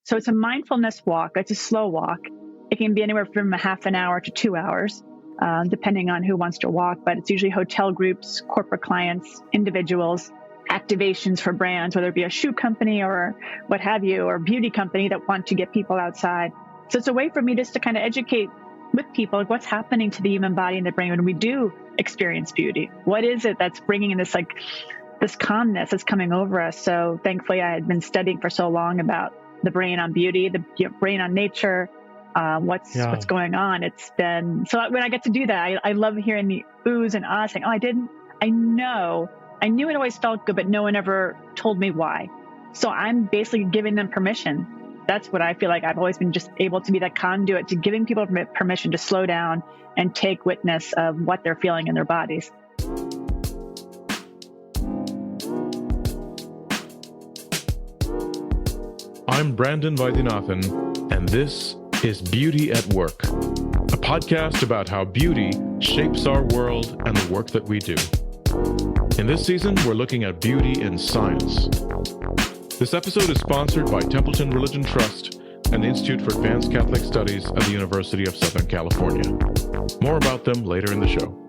So it's a mindfulness walk. It's a slow walk. It can be anywhere from a half an hour to 2 hours, depending on who wants to walk. But it's usually hotel groups, corporate clients, individuals, activations for brands, whether it be a shoe company or what have you, or beauty company that want to get people outside. So it's a way for me just to kind of educate with people what's happening to the human body and the brain when we do experience beauty. What is it that's bringing in this calmness that's coming over us? So thankfully, I had been studying for so long about the brain on beauty, the brain on nature, what's going on. It's been, so when I get to do that, I love hearing the oohs and ahs saying, I knew it always felt good, but no one ever told me why. So I'm basically giving them permission. That's what I feel like I've always been just able to be that conduit to giving people permission to slow down and take witness of what they're feeling in their bodies. I'm Brandon Vaidyanathan, and this is Beauty at Work, a podcast about how beauty shapes our world and the work that we do. In this season, we're looking at beauty in science. This episode is sponsored by Templeton Religion Trust and the Institute for Advanced Catholic Studies at the University of Southern California. More about them later in the show.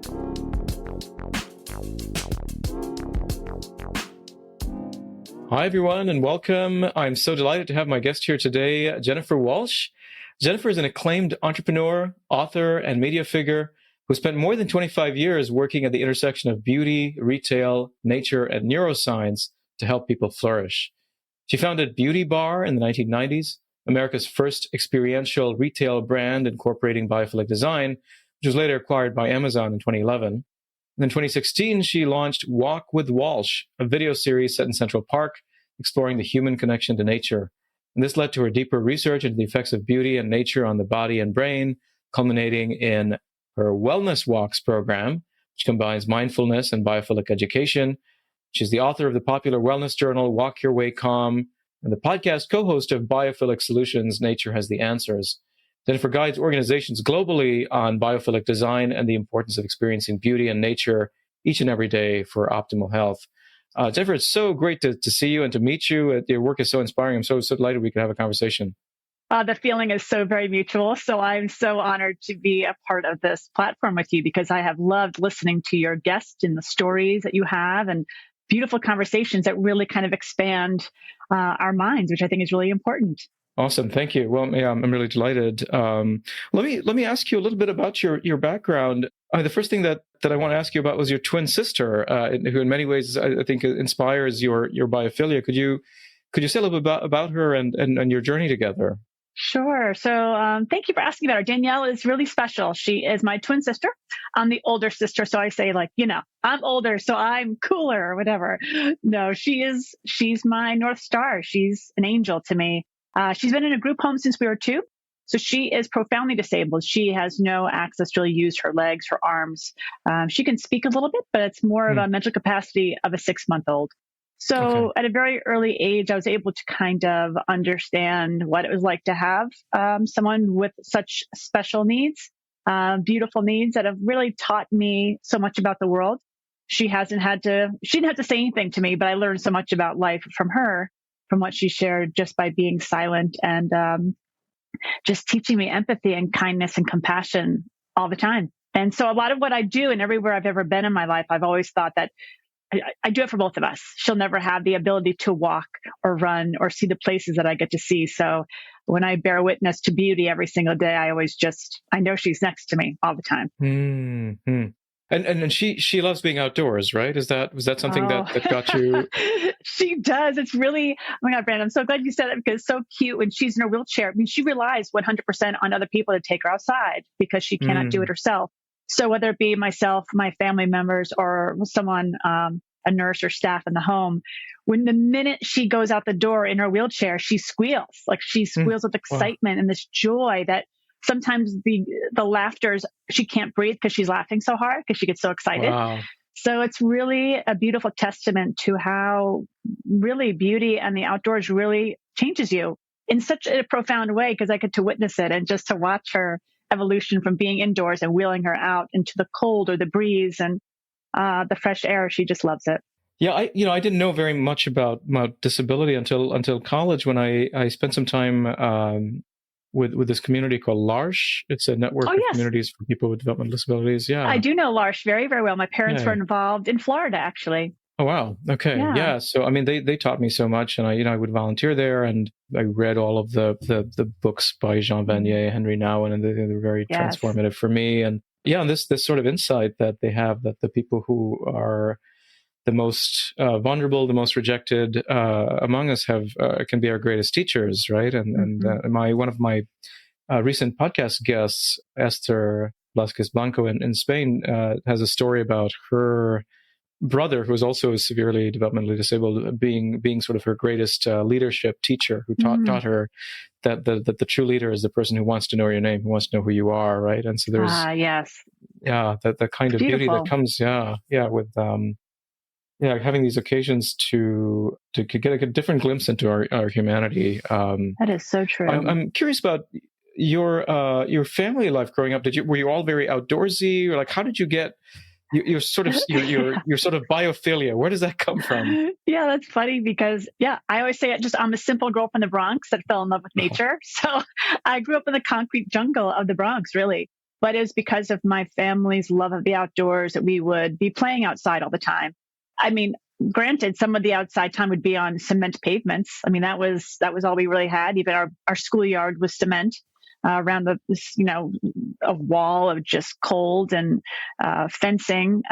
Hi, everyone, and welcome. I'm so delighted to have my guest here today, Jennifer Walsh. Jennifer is an acclaimed entrepreneur, author, and media figure who spent more than 25 years working at the intersection of beauty, retail, nature, and neuroscience to help people flourish. She founded Beauty Bar in the 1990s, America's first experiential retail brand incorporating biophilic design, which was later acquired by Amazon in 2011. And in 2016, she launched Walk with Walsh, a video series set in Central Park, exploring the human connection to nature. And this led to her deeper research into the effects of beauty and nature on the body and brain, culminating in her Wellness Walks program, which combines mindfulness and biophilic education. She's the author of the popular wellness journal, Walk Your Way Calm, and the podcast co-host of Biophilic Solutions, Nature Has the Answers. Jennifer guides organizations globally on biophilic design and the importance of experiencing beauty and nature each and every day for optimal health. Jennifer, it's so great to see you and to meet you. Your work is so inspiring. I'm so delighted we could have a conversation. The feeling is so very mutual. So I'm so honored to be a part of this platform with you because I have loved listening to your guests and the stories that you have and beautiful conversations that really kind of expand our minds, which I think is really important. Awesome. Thank you. Well, yeah, I'm really delighted. Let me ask you a little bit about your background. The first thing that I want to ask you about was your twin sister, who in many ways I think inspires your biophilia. Could you say a little bit about her and your journey together? Sure. So thank you for asking about her. Danielle is really special. She is my twin sister. I'm the older sister. So I say I'm older, so I'm cooler or whatever. No, she's my North Star. She's an angel to me. She's been in a group home since we were 2. So she is profoundly disabled. She has no access to really use her legs, her arms. She can speak a little bit, but it's more of a mental capacity of a 6-month-old. So At a very early age, I was able to kind of understand what it was like to have someone with such special needs, beautiful needs that have really taught me so much about the world. She didn't have to say anything to me, but I learned so much about life from her, from what she shared just by being silent and just teaching me empathy and kindness and compassion all the time. And so a lot of what I do and everywhere I've ever been in my life, I've always thought that I do it for both of us. She'll never have the ability to walk or run or see the places that I get to see. So when I bear witness to beauty every single day, I know she's next to me all the time. Mm-hmm. And she loves being outdoors, right? Was that something that got you? She does. It's really, oh my God, Brandon, I'm so glad you said it because it's so cute when she's in her wheelchair. I mean, she relies 100% on other people to take her outside because she cannot do it herself. So whether it be myself, my family members, or someone, a nurse or staff in the home, when the minute she goes out the door in her wheelchair, she squeals. Like she squeals with excitement and this joy that sometimes the laughter she can't breathe because she's laughing so hard because she gets so excited. Wow. So it's really a beautiful testament to how really beauty and the outdoors really changes you in such a profound way because I get to witness it and just to watch her evolution from being indoors and wheeling her out into the cold or the breeze and the fresh air. She just loves it. Yeah, I didn't know very much about disability until college when I spent some time with this community called L'arche. It's a Oh, network of yes. communities for people with developmental disabilities. I Yeah. do know L'arche very, very well. My parents were Yeah. involved in Florida, actually. Oh wow. Okay. Yeah. Yeah. So I mean, they taught me so much, and I would volunteer there, and I read all of the books by Jean Vanier, Henry Nouwen, and they're very Yes. transformative for me. And yeah, and this sort of insight that they have, that the people who are the most vulnerable, the most rejected among us can be our greatest teachers, right? And one of my recent podcast guests, Esther Blasquez Blanco in Spain, has a story about her brother, who was also severely developmentally disabled, being sort of her greatest leadership teacher, who taught her that the true leader is the person who wants to know your name, who wants to know who you are, right? And so there's yes, that kind of beauty that comes with having these occasions to get a different glimpse into our humanity. That is so true. I'm curious about your family life growing up. Were you all very outdoorsy, or like how did you get your sort of biophilia? Where does that come from? Yeah, that's funny because I always say I'm a simple girl from the Bronx that fell in love with nature. So I grew up in the concrete jungle of the Bronx, really. But it was because of my family's love of the outdoors that we would be playing outside all the time. I mean, granted, some of the outside time would be on cement pavements. I mean, that was all we really had. Even our schoolyard was cement around a wall of just cold and fencing,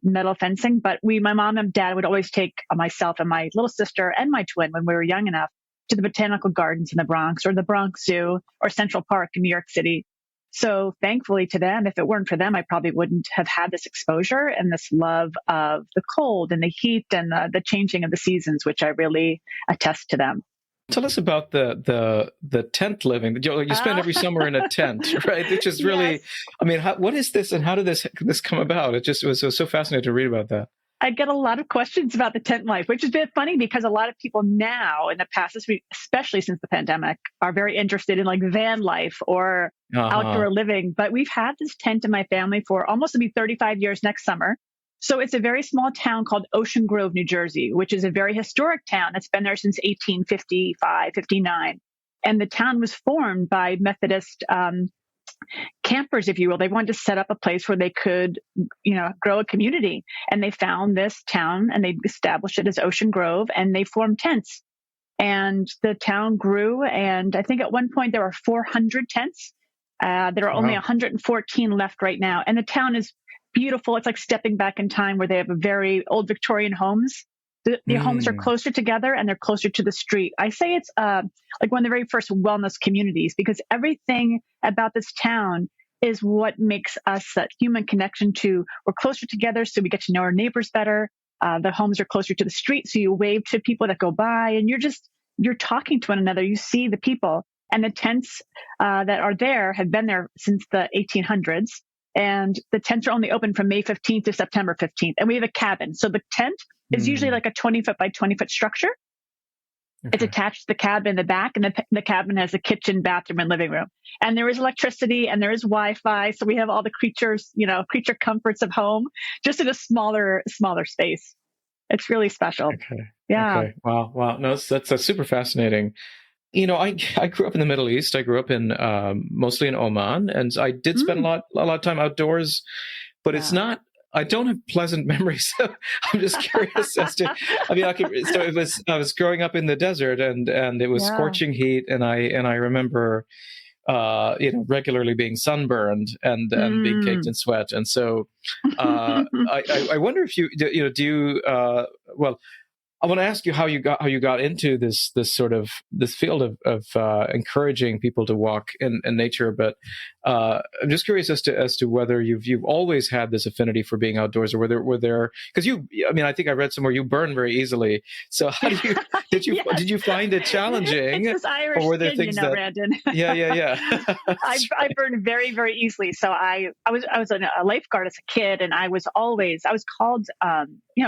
metal fencing. But my mom and dad would always take myself and my little sister and my twin when we were young enough to the botanical gardens in the Bronx or the Bronx Zoo or Central Park in New York City. So thankfully to them, if it weren't for them, I probably wouldn't have had this exposure and this love of the cold and the heat and the changing of the seasons, which I really attest to them. Tell us about the tent living. You spend every summer in a tent, right? Which is really, yes. I mean, what is this and how did this come about? It was so fascinating to read about that. I get a lot of questions about the tent life, which is a bit funny because a lot of people now in the past, especially since the pandemic, are very interested in like van life or outdoor living. But we've had this tent in my family for almost to be 35 years next summer. So it's a very small town called Ocean Grove, New Jersey, which is a very historic town that's been there since 1855, 59. And the town was formed by Methodist campers, if you will. They wanted to set up a place where they could, grow a community. And they found this town and they established it as Ocean Grove and they formed tents. And the town grew. And I think at one point there were 400 tents. There are only 114 left right now. And the town is beautiful. It's like stepping back in time where they have a very old Victorian homes. The homes are closer together and they're closer to the street. I say it's like one of the very first wellness communities because everything about this town is what makes us that human connection to we're closer together. So we get to know our neighbors better. The homes are closer to the street. So you wave to people that go by and you're talking to one another. You see the people and the tents that are there have been there since the 1800s. And the tents are only open from May 15th to September 15th. And we have a cabin. So the tent is usually like a 20-foot by 20-foot structure. Okay. It's attached to the cabin in the back, and the cabin has a kitchen, bathroom, and living room. And there is electricity and there is Wi-Fi. So we have all the creature comforts of home, just in a smaller space. It's really special. Okay. Yeah. Okay. Wow. No, that's super fascinating. I grew up in the Middle East. I grew up in mostly in Oman, and I did spend a lot of time outdoors. But it's not. I don't have pleasant memories. So I'm just curious as to. I mean, I was growing up in the desert, and it was scorching heat, and I remember, regularly being sunburned and being caked in sweat, and so I wonder if you do you well. I want to ask you how you got into this field of encouraging people to walk in nature, but I'm just curious as to whether you've always had this affinity for being outdoors, or were there because I think I read somewhere you burn very easily. So how did you find it challenging? It's this Irish or were there skin, things Brandon. Yeah. I burn very, very easily. So I was a lifeguard as a kid, and I was called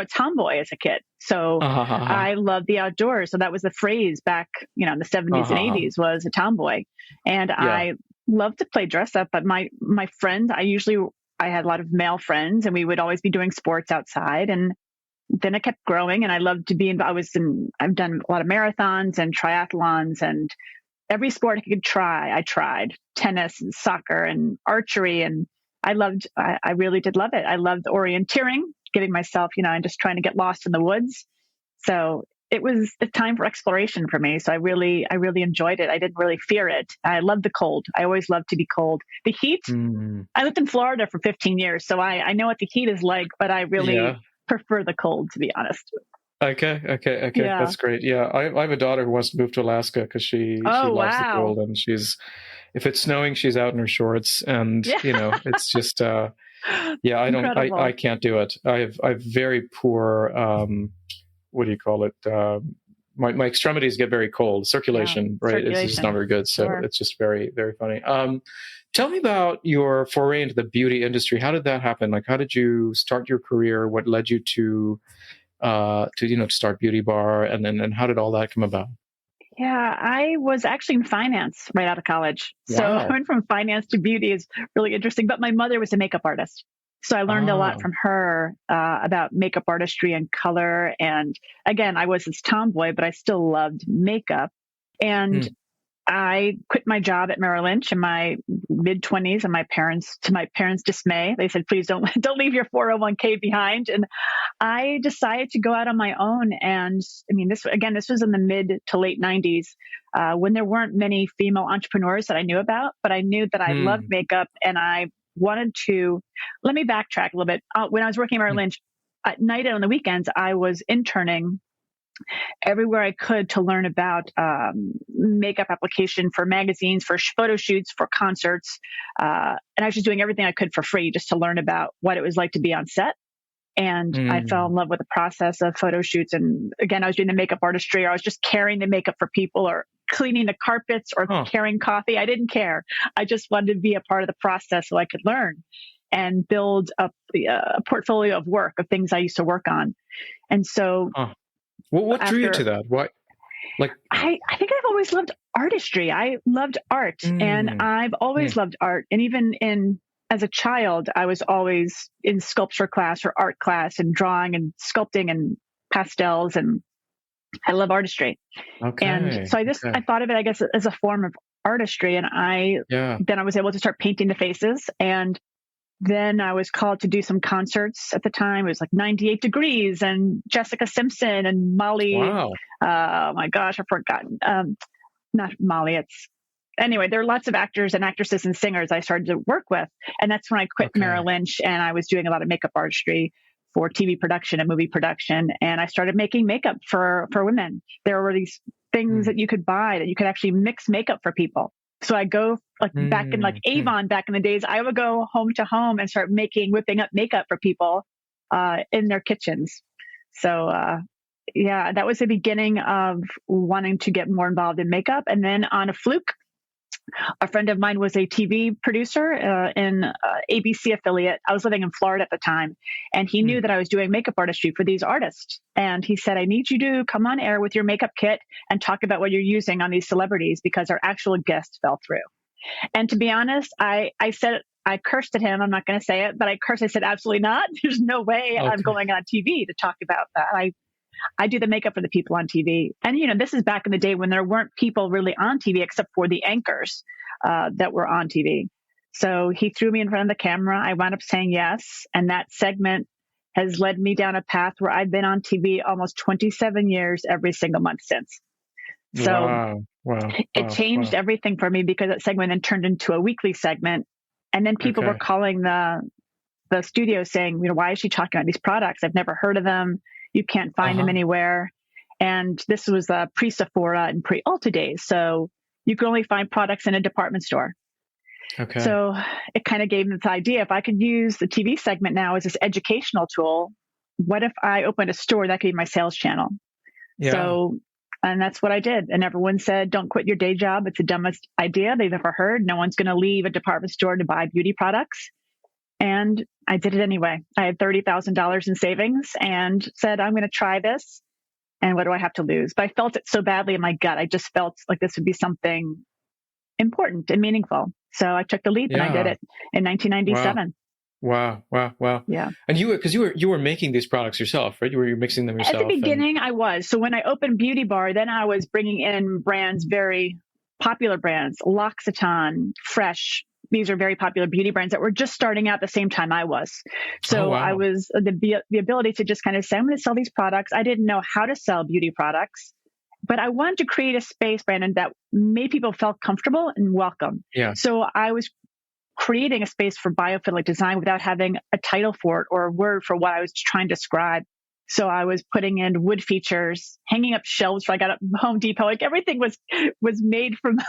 tomboy as a kid. So I love the outdoors. So that was the phrase back, in the 70s and 80s was a tomboy. And I love to play dress up. But my friends, I had a lot of male friends, and we would always be doing sports outside. And then it kept growing, and I loved to be I've done a lot of marathons and triathlons, and every sport I could try, I tried. Tennis and soccer and archery, and I really did love it. I loved orienteering, getting myself, and just trying to get lost in the woods. So it was a time for exploration for me. So I really enjoyed it. I didn't really fear it. I loved the cold. I always loved to be cold. The heat, I lived in Florida for 15 years, so I know what the heat is like, but I really prefer the cold, to be honest. Okay. Yeah. That's great. Yeah. I have a daughter who wants to move to Alaska because she loves the cold, and if it's snowing, she's out in her shorts, and it's just, I can't do it. I have very poor, what do you call it? My extremities get very cold. Circulation, right? It's just not very good. So It's just very, very funny. Tell me about your foray into the beauty industry. How did that happen? Like, how did you start your career? What led you to start Beauty Bar, and then how did all that come about? Yeah, I was actually in finance right out of college. Wow. So I went from finance to beauty is really interesting. But my mother was a makeup artist. So I learned a lot from her about makeup artistry and color. And again, I was this tomboy, but I still loved makeup. And I quit my job at Merrill Lynch in my mid-20s, and to my parents' dismay, they said, please don't leave your 401k behind. And I decided to go out on my own. And I mean, this was in the mid to late 90s, when there weren't many female entrepreneurs that I knew about, but I knew that I loved makeup, and I wanted to, let me backtrack a little bit. When I was working at Merrill Lynch, at night and on the weekends, I was interning everywhere I could to learn about makeup application for magazines, for photo shoots, for concerts. And I was just doing everything I could for free just to learn about what it was like to be on set. And I fell in love with the process of photo shoots. And again, I was doing the makeup artistry, or I was just carrying the makeup for people, or cleaning the carpets, or carrying coffee. I didn't care. I just wanted to be a part of the process so I could learn and build up a portfolio of work of things I used to work on. And so what drew you to that? What, like, I think I've always loved artistry. I loved art, and I've always loved art. And even as a child, I was always in sculpture class or art class, and drawing and sculpting and pastels, and I love artistry. Okay. And so I thought of it, I guess, as a form of artistry. And then I was able to start painting the faces. And then I was called to do some concerts at the time. It was like 98 Degrees and Jessica Simpson and Molly. Wow. Oh my gosh, I've forgotten. Not Molly. Anyway, there are lots of actors and actresses and singers I started to work with. And that's when I quit Merrill Lynch, and I was doing a lot of makeup artistry for TV production and movie production. And I started making makeup for women. There were these things that you could buy that you could actually mix makeup for people. So I go back in Avon back in the days, I would go home to home and start whipping up makeup for people in their kitchens. So that was the beginning of wanting to get more involved in makeup. And then on a fluke, a friend of mine was a TV producer in ABC affiliate. I was living in Florida at the time, and he knew that I was doing makeup artistry for these artists. And he said, I need you to come on air with your makeup kit and talk about what you're using on these celebrities, because our actual guests fell through. And to be honest, I cursed at him. I'm not going to say it, but I said, absolutely not. There's no way I'm going on TV to talk about that. I do the makeup for the people on TV. And, this is back in the day when there weren't people really on TV except for the anchors that were on TV. So he threw me in front of the camera. I wound up saying yes. And that segment has led me down a path where I've been on TV almost 27 years, every single month since. So it changed everything for me, because that segment then turned into a weekly segment. And then people were calling the studio saying, why is she talking about these products? I've never heard of them. You can't find them anywhere. And this was pre-Sephora and pre-Ulta days. So you could only find products in a department store. Okay. So it kind of gave me this idea. If I could use the TV segment now as this educational tool, what if I opened a store that could be my sales channel? Yeah. So, and that's what I did. And everyone said, don't quit your day job. It's the dumbest idea they've ever heard. No one's going to leave a department store to buy beauty products. And I did it anyway. I had $30,000 in savings and said, I'm going to try this. And what do I have to lose? But I felt it so badly in my gut. I just felt like this would be something important and meaningful. So I took the leap and I did it in 1997. Wow, wow, wow. Yeah. And because you were making these products yourself, right? You were mixing them yourself. At the beginning, I was. So when I opened Beauty Bar, then I was bringing in brands, very popular brands, L'Occitane, Fresh. These are very popular beauty brands that were just starting out at the same time I was. So wow. I was the ability to just kind of say, I'm going to sell these products. I didn't know how to sell beauty products, but I wanted to create a space, Brandon, that made people feel comfortable and welcome. Yeah. So I was creating a space for biophilic design without having a title for it or a word for what I was trying to describe. So I was putting in wood features, hanging up shelves. I got at Home Depot. Like everything was made from.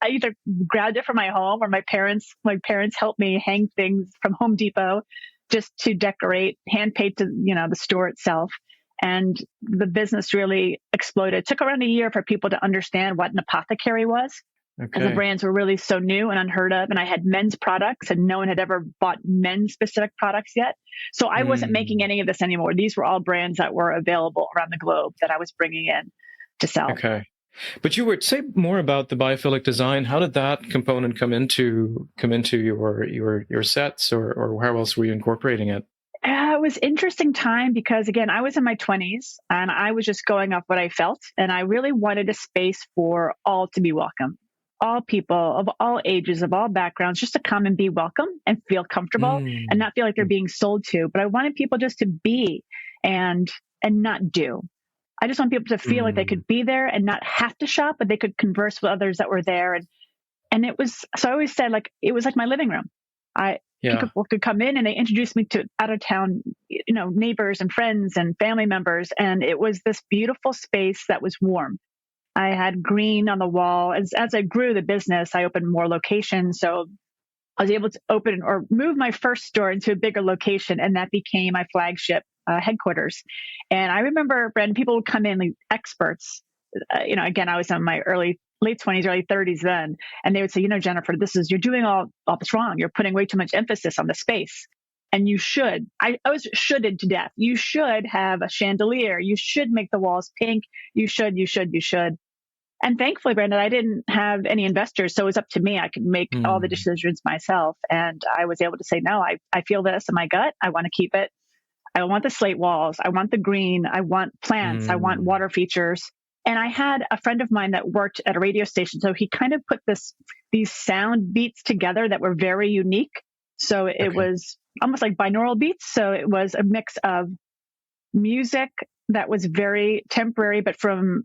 I either grabbed it from my home or my parents helped me hang things from Home Depot, just to decorate, hand paint to the store itself. And the business really exploded. It took around a year for people to understand what an apothecary was. Okay. And the brands were really so new and unheard of. And I had men's products and no one had ever bought men's specific products yet. So I wasn't making any of this anymore. These were all brands that were available around the globe that I was bringing in to sell. Okay. But you were, say more about the biophilic design. How did that component come into your sets, or how else were you incorporating it? It was interesting time because, again, I was in my 20s and I was just going off what I felt. And I really wanted a space for all to be welcome. All people of all ages, of all backgrounds, just to come and be welcome and feel comfortable and not feel like they're being sold to. But I wanted people just to be and not do. I just want people to feel like they could be there and not have to shop, but they could converse with others that were there. And it was, so I always said, like, it was like my living room. People could come in and they introduced me to out of town, neighbors and friends and family members. And it was this beautiful space that was warm. I had green on the wall. As I grew the business, I opened more locations. So I was able to open or move my first store into a bigger location, and that became my flagship headquarters. And I remember, Brandon, people would come in, like experts. Again, I was in my late 20s, early 30s then, and they would say, Jennifer, you're doing all this wrong. You're putting way too much emphasis on the space. And you should. I was shoulded to death. You should have a chandelier. You should make the walls pink. You should. And thankfully, Brandon, I didn't have any investors, so it was up to me. I could make all the decisions myself. And I was able to say, no, I feel this in my gut. I want to keep it. I want the slate walls. I want the green. I want plants. I want water features. And I had a friend of mine that worked at a radio station. So he kind of put these sound beats together that were very unique. So it was almost like binaural beats. So it was a mix of music that was very temporary, but from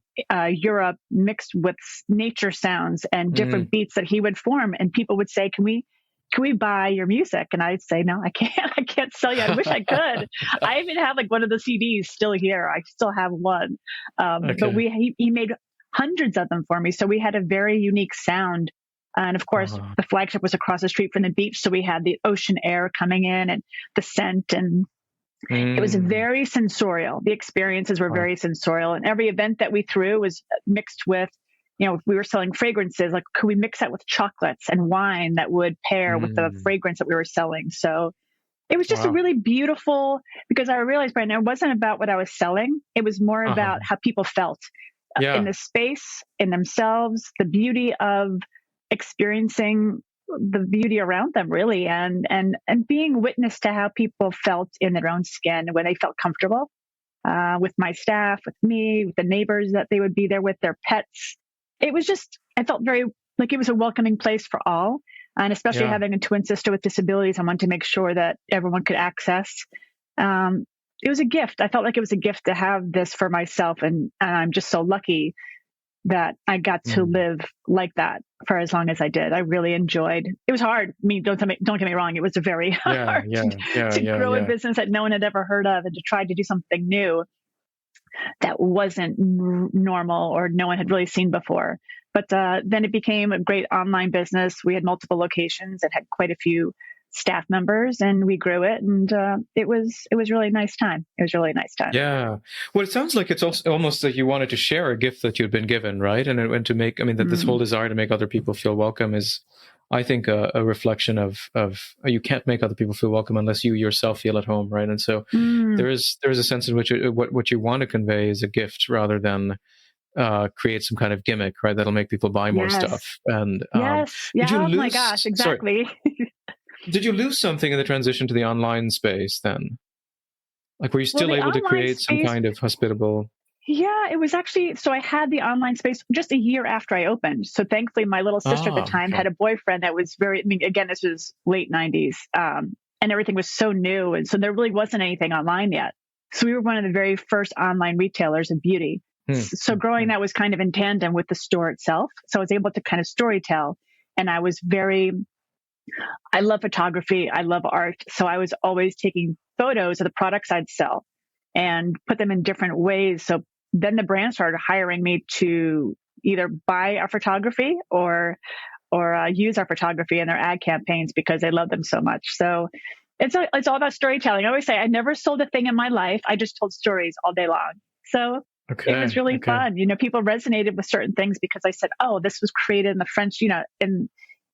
Europe, mixed with nature sounds and different beats that he would form. And people would say, can we buy your music? And I'd say, no, I can't sell you. I wish I could. I even have like one of the CDs still here. I still have one. But he made hundreds of them for me. So we had a very unique sound. And of course, the flagship was across the street from the beach. So we had the ocean air coming in and the scent, and it was very sensorial. The experiences were very sensorial. And every event that we threw was mixed with, if we were selling fragrances, like could we mix that with chocolates and wine that would pair with the fragrance that we were selling? So it was just a really beautiful, because I realized, Brandon, it wasn't about what I was selling. It was more about how people felt in the space, in themselves, the beauty of experiencing the beauty around them, really, and being witness to how people felt in their own skin when they felt comfortable with my staff, with me, with the neighbors that they would be there with, their pets. It was just, I felt very like it was a welcoming place for all. And especially having a twin sister with disabilities, I wanted to make sure that everyone could access. It was a gift. I felt like it was a gift to have this for myself. And I'm just so lucky that I got to live like that for as long as I did. I really enjoyed. It was hard. I mean, don't get me wrong. It was very hard to grow a business that no one had ever heard of and to try to do something new that wasn't normal or no one had really seen before. But then it became a great online business. We had multiple locations and had quite a few staff members, and we grew it, and it was really nice time. It was really nice time. Yeah. Well, it sounds like it's also almost like you wanted to share a gift that you'd been given, right? And to make, that this whole desire to make other people feel welcome is, I think, a reflection of you can't make other people feel welcome unless you yourself feel at home, right? And so there is a sense in which what you want to convey is a gift rather than create some kind of gimmick, right? That'll make people buy more stuff. And oh my gosh, exactly. Did you lose something in the transition to the online space then? Like, were you Well, still the able to online create some space, kind of hospitable? yeah, it was actually, so I had the online space just a year after I opened. So thankfully, my little sister at the time Okay. had a boyfriend that was very, I mean, again, this was late 90s, and everything was so new. And so there really wasn't anything online yet. So we were one of the very first online retailers of beauty. Hmm. So growing that was kind of in tandem with the store itself. So I was able to kind of story tell. And I love photography. I love art. So I was always taking photos of the products I'd sell and put them in different ways. So then the brand started hiring me to either buy our photography or use our photography in their ad campaigns because they love them so much. So it's all about storytelling. I always say I never sold a thing in my life. I just told stories all day long. So it was Okay. really Okay. fun. People resonated with certain things because I said, "Oh, this was created in the French,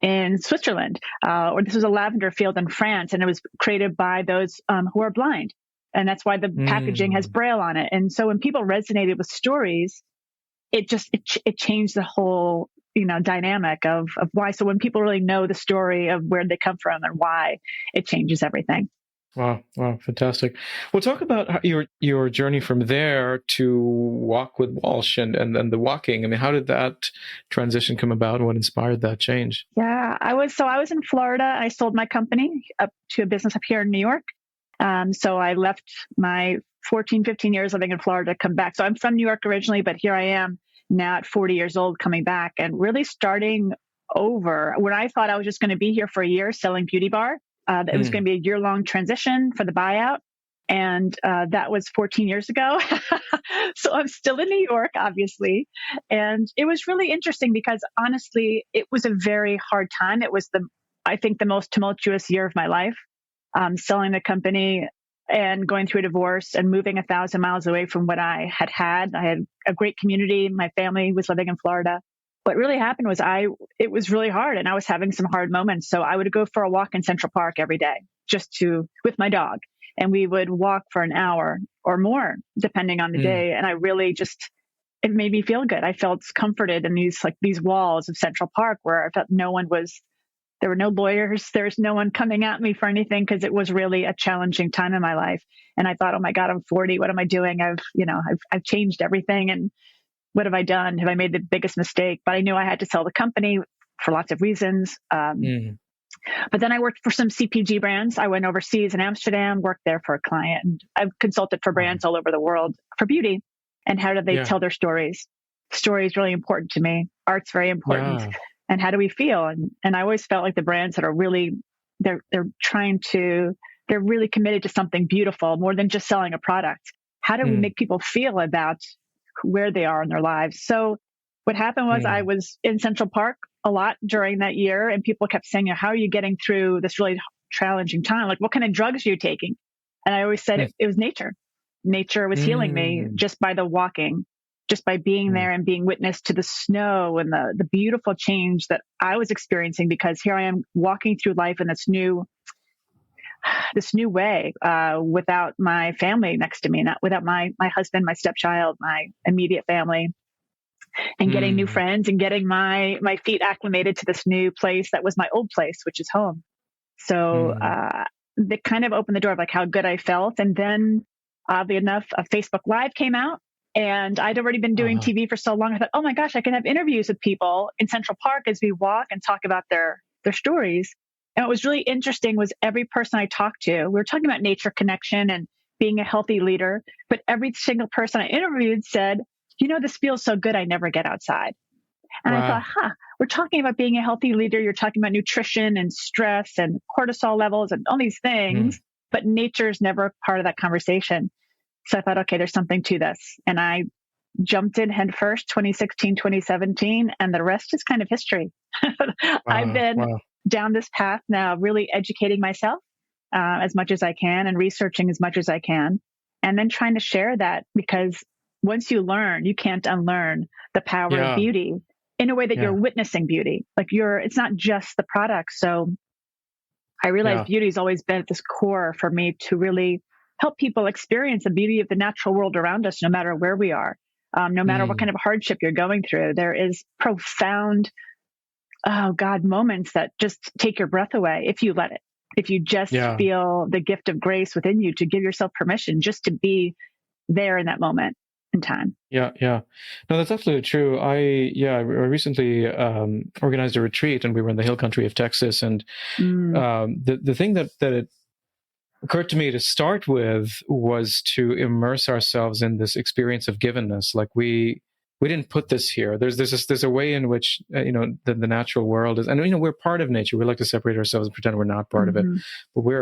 in Switzerland, or this was a lavender field in France, and it was created by those who are blind, and that's why the packaging has Braille on it." And so when people resonated with stories, it changed the whole dynamic of why. So when people really know the story of where they come from and why, it changes everything. Wow. Wow. Fantastic. Well, talk about your journey from there to walk with Walsh and the walking. I mean, how did that transition come about? What inspired that change? Yeah, I was in Florida. I sold my company up to a business up here in New York. So I left my 14, 15 years living in Florida to come back. So I'm from New York originally, but here I am now at 40 years old coming back and really starting over. When I thought I was just going to be here for a year selling Beauty Bar, it was going to be a year-long transition for the buyout. And that was 14 years ago. So I'm still in New York, obviously. And it was really interesting because honestly, it was a very hard time. It was I think, the most tumultuous year of my life. Selling the company and going through a divorce and moving 1,000 miles away from what I had. I had a great community. My family was living in Florida. What really happened was it was really hard and I was having some hard moments. So I would go for a walk in Central Park every day with my dog. And we would walk for an hour or more, depending on the day. And I really it made me feel good. I felt comforted in these walls of Central Park where I felt there were no lawyers. There's no one coming at me for anything because it was really a challenging time in my life. And I thought, oh my God, I'm 40. What am I doing? I've changed everything. And what have I done? Have I made the biggest mistake? But I knew I had to sell the company for lots of reasons. But then I worked for some CPG brands. I went overseas in Amsterdam, worked there for a client. And I've consulted for brands all over the world for beauty. And how do they tell their stories? Story is really important to me. Art's very important. Yeah. And how do we feel? And I always felt like the brands that are really, they're really committed to something beautiful more than just selling a product. How do we make people feel about where they are in their lives? So what happened was I was in Central Park a lot during that year and people kept saying, how are you getting through this really challenging time? Like, what kind of drugs are you taking? And I always said it was nature. Nature was healing me just by the walking. Just by being there and being witness to the snow and the beautiful change that I was experiencing, because here I am walking through life in this new way, without my family next to me, not without my husband, my stepchild, my immediate family, and getting new friends and getting my feet acclimated to this new place that was my old place, which is home. So, that kind of opened the door of like how good I felt. And then oddly enough, a Facebook Live came out. And I'd already been doing TV for so long. I thought, oh my gosh, I can have interviews with people in Central Park as we walk and talk about their stories. And what was really interesting was every person I talked to, we were talking about nature connection and being a healthy leader. But every single person I interviewed said, this feels so good. I never get outside. And I thought, we're talking about being a healthy leader. You're talking about nutrition and stress and cortisol levels and all these things, but nature's never part of that conversation. So I thought, okay, there's something to this. And I jumped in head first, 2016, 2017, and the rest is kind of history. I've been down this path now, really educating myself as much as I can and researching as much as I can. And then trying to share that, because once you learn, you can't unlearn the power of beauty in a way that you're witnessing beauty. Like it's not just the product. So I realized beauty has always been at this core for me to really help people experience the beauty of the natural world around us, no matter where we are, no matter what kind of hardship you're going through. There is profound, moments that just take your breath away if you let it. if you just feel the gift of grace within you to give yourself permission just to be there in that moment in time. Yeah. No, that's absolutely true. I recently organized a retreat, and we were in the hill country of Texas. And the thing that it occurred to me to start with was to immerse ourselves in this experience of givenness. Like we didn't put this here. There's a way in which the natural world is, and we're part of nature. We like to separate ourselves and pretend we're not part of it, but we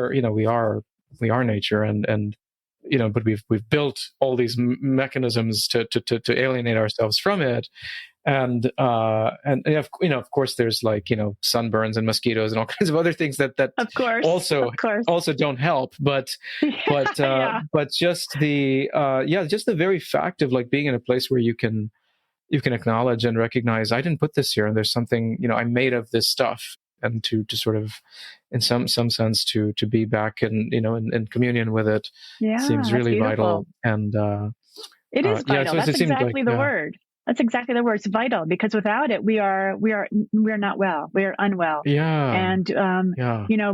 are nature, and but we've built all these mechanisms to alienate ourselves from it, and of course there's like sunburns and mosquitoes and all kinds of other things that of course also don't help, but just the very fact of like being in a place where you can acknowledge and recognize, I didn't put this here, and there's something, I'm made of this stuff, and to sort of, in some sense, to be back in communion with it seems really vital. And it is vital. That's exactly the word. That's exactly the word. It's vital, because without it, we are not well. We are unwell. And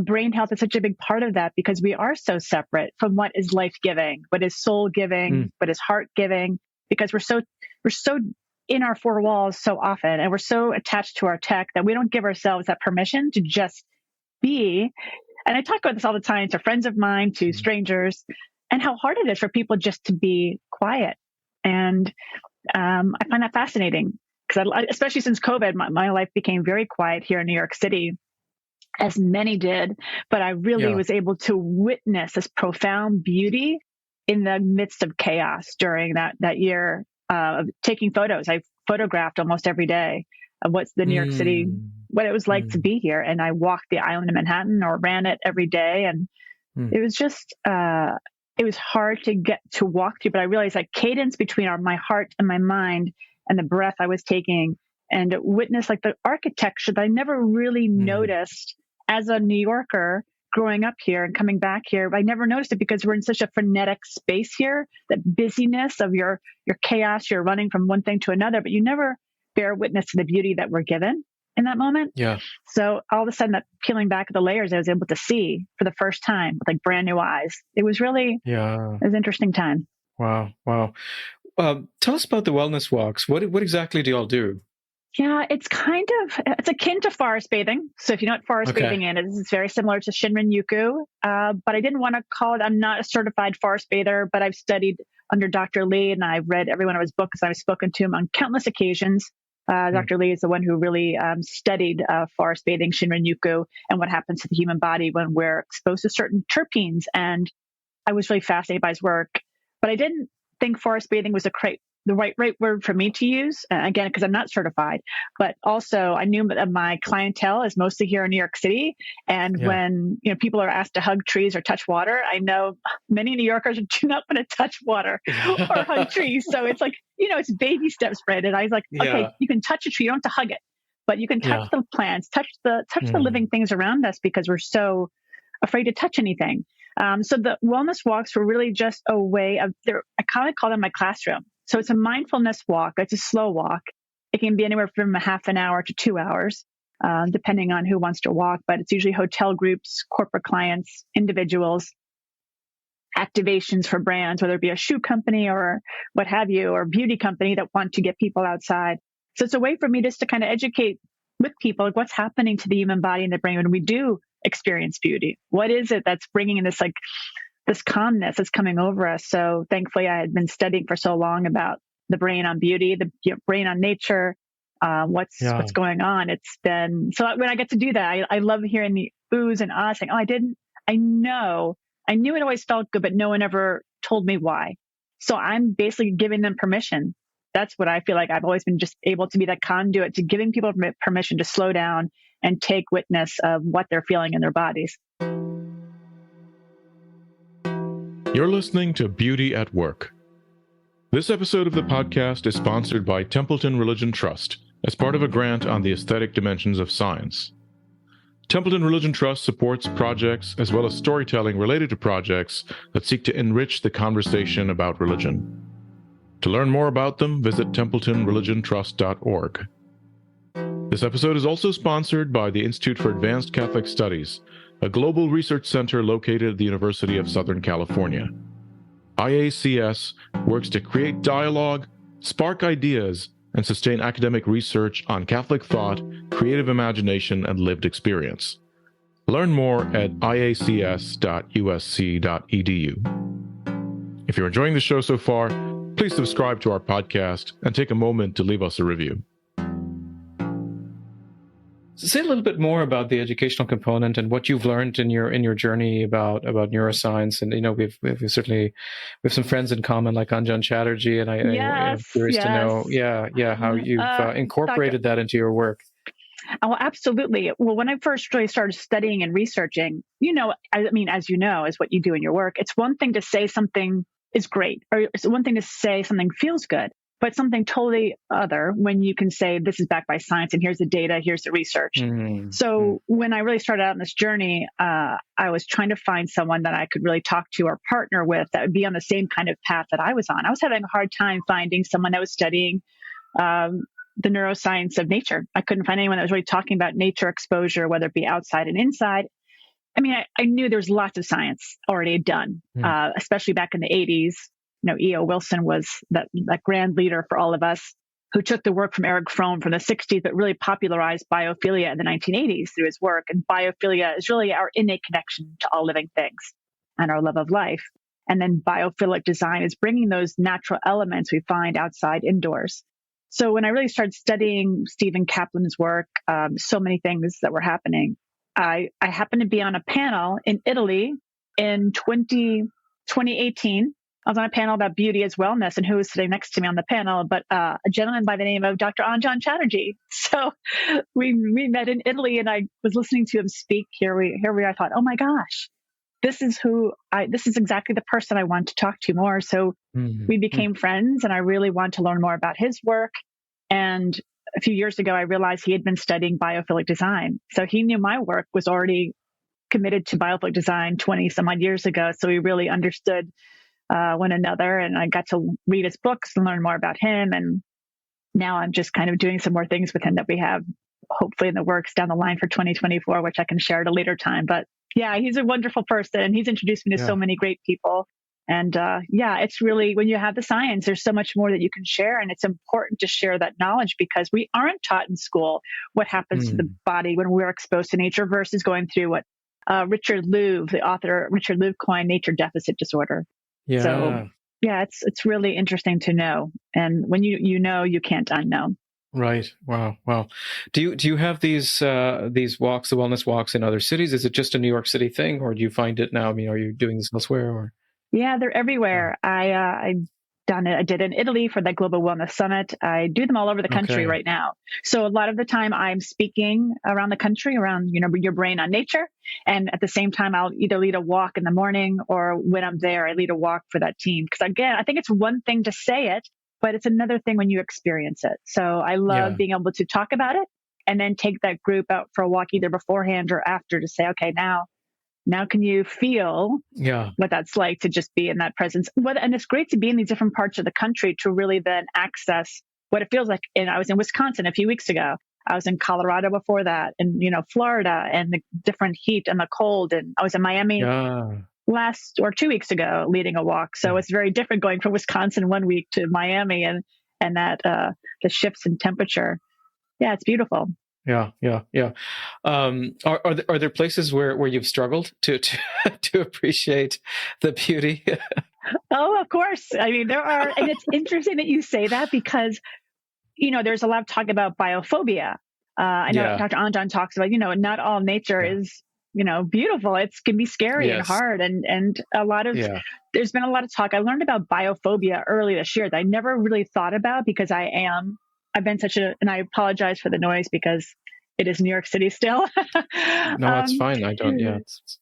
brain health is such a big part of that, because we are so separate from what is life giving, what is soul giving, what is heart giving, because we're so in our four walls so often, and we're so attached to our tech that we don't give ourselves that permission to just be. And I talk about this all the time to friends of mine, to strangers, and how hard it is for people just to be quiet. And I find that fascinating, because especially since COVID, my life became very quiet here in New York City, as many did. But I really was able to witness this profound beauty in the midst of chaos during that year. Taking photos. I photographed almost every day of what's the New York City, what it was like to be here. And I walked the island of Manhattan, or ran it every day. And it was just, it was hard to get to walk through, but I realized that cadence between my heart and my mind, and the breath I was taking, and witness like the architecture that I never really noticed as a New Yorker growing up here and coming back here. I never noticed it, because we're in such a frenetic space here, that busyness of your chaos, you're running from one thing to another, but you never bear witness to the beauty that we're given in that moment. So all of a sudden, that peeling back the layers, I was able to see for the first time with like brand new eyes. It was really, it was an interesting time. Wow. Tell us about the wellness walks. What exactly do y'all do? Yeah, it's akin to forest bathing. So if you know what forest bathing is, it's very similar to Shinrin-yoku. But I didn't want to call it, I'm not a certified forest bather, but I've studied under Dr. Lee, and I've read every one of his books. I've spoken to him on countless occasions. Dr. Lee is the one who really studied forest bathing, Shinrin-yoku, and what happens to the human body when we're exposed to certain terpenes. And I was really fascinated by his work, but I didn't think forest bathing was the right word for me to use, again, because I'm not certified, but also I knew that my clientele is mostly here in New York City. And when people are asked to hug trees or touch water, I know many New Yorkers do not want to touch water or hug trees. So it's like, it's baby steps, Brandon. And I was like, okay, you can touch a tree, you don't have to hug it, but you can touch the plants, touch the living things around us, because we're so afraid to touch anything. So the wellness walks were really just a way of, I kind of call them my classroom. So it's a mindfulness walk. It's a slow walk. It can be anywhere from a half an hour to 2 hours, depending on who wants to walk. But it's usually hotel groups, corporate clients, individuals, activations for brands, whether it be a shoe company or what have you, or beauty company that want to get people outside. So it's a way for me just to kind of educate with people like what's happening to the human body and the brain when we do experience beauty. What is it that's bringing in this calmness that's coming over us? So thankfully, I had been studying for so long about the brain on beauty, the brain on nature, what's going on. It's been, so when I get to do that, I love hearing the oohs and ahs saying, I knew it always felt good, but no one ever told me why. So I'm basically giving them permission. That's what I feel like I've always been just able to be that conduit to giving people permission to slow down and take witness of what they're feeling in their bodies. You're listening to Beauty at Work. This episode of the podcast is sponsored by Templeton Religion Trust as part of a grant on the aesthetic dimensions of science. Templeton Religion Trust supports projects as well as storytelling related to projects that seek to enrich the conversation about religion. To learn more about them, visit templetonreligiontrust.org. This episode is also sponsored by the Institute for Advanced Catholic Studies, a global research center located at the University of Southern California. IACS works to create dialogue, spark ideas, and sustain academic research on Catholic thought, creative imagination, and lived experience. Learn more at iacs.usc.edu. If you're enjoying the show so far, please subscribe to our podcast and take a moment to leave us a review. So say a little bit more about the educational component and what you've learned in your journey about neuroscience. And we've certainly we have some friends in common like Anjan Chatterjee, and I'm curious to know, how you've incorporated that into your work. Oh, absolutely. Well, when I first really started studying and researching, as you know, is what you do in your work. It's one thing to say something is great, or it's one thing to say something feels good, but something totally other when you can say this is backed by science and here's the data, here's the research. Mm-hmm. So when I really started out on this journey, I was trying to find someone that I could really talk to or partner with that would be on the same kind of path that I was on. I was having a hard time finding someone that was studying the neuroscience of nature. I couldn't find anyone that was really talking about nature exposure, whether it be outside and inside. I mean, I knew there was lots of science already done, especially back in the 80s. E.O. Wilson was that grand leader for all of us who took the work from Erich Fromm from the 60s, but really popularized biophilia in the 1980s through his work. And biophilia is really our innate connection to all living things and our love of life. And then biophilic design is bringing those natural elements we find outside indoors. So when I really started studying Stephen Kaplan's work, so many things that were happening, I happened to be on a panel in Italy in 2018. I was on a panel about beauty as wellness, and who was sitting next to me on the panel, but a gentleman by the name of Dr. Anjan Chatterjee. So we met in Italy, and I was listening to him speak. Here we are. I thought, oh my gosh, this is exactly the person I want to talk to more. So we became friends, and I really wanted to learn more about his work. And a few years ago, I realized he had been studying biophilic design. So he knew my work was already committed to biophilic design 20 some odd years ago. So we really understood one another, and I got to read his books and learn more about him. And now I'm just kind of doing some more things with him that we have hopefully in the works down the line for 2024, which I can share at a later time. But yeah, he's a wonderful person, and he's introduced me to so many great people. And it's really, when you have the science, there's so much more that you can share. And it's important to share that knowledge because we aren't taught in school what happens to the body when we're exposed to nature versus going through what Richard Louv, the author, Richard Louv coined nature deficit disorder. Yeah. So it's really interesting to know. And when you know, you can't unknow. Right. Wow. Do you have these walks, the wellness walks in other cities? Is it just a New York City thing, or do you find it now? I mean, are you doing this elsewhere? Or? Yeah, they're everywhere. I did in Italy for the Global Wellness Summit. I do them all over the country right now. So a lot of the time I'm speaking around the country, around, your brain on nature. And at the same time, I'll either lead a walk in the morning, or when I'm there, I lead a walk for that team. Because again, I think it's one thing to say it, but it's another thing when you experience it. So I love being able to talk about it and then take that group out for a walk either beforehand or after to say, okay, now can you feel what that's like to just be in that presence? And it's great to be in these different parts of the country to really then access what it feels like. And I was in Wisconsin a few weeks ago. I was in Colorado before that, and, Florida, and the different heat and the cold. And I was in Miami 2 weeks ago leading a walk. So it's very different going from Wisconsin 1 week to Miami and that the shifts in temperature. Yeah, it's beautiful. Yeah. Are there places where you've struggled to appreciate the beauty? Oh, of course. I mean, there are, and it's interesting that you say that because, there's a lot of talk about biophobia. I know Dr. Anjan talks about, not all nature is, beautiful. It can be scary and hard, and a lot of there's been a lot of talk. I learned about biophobia early this year that I never really thought about because I've been and I apologize for the noise because it is New York City still. No, it's fine. I don't,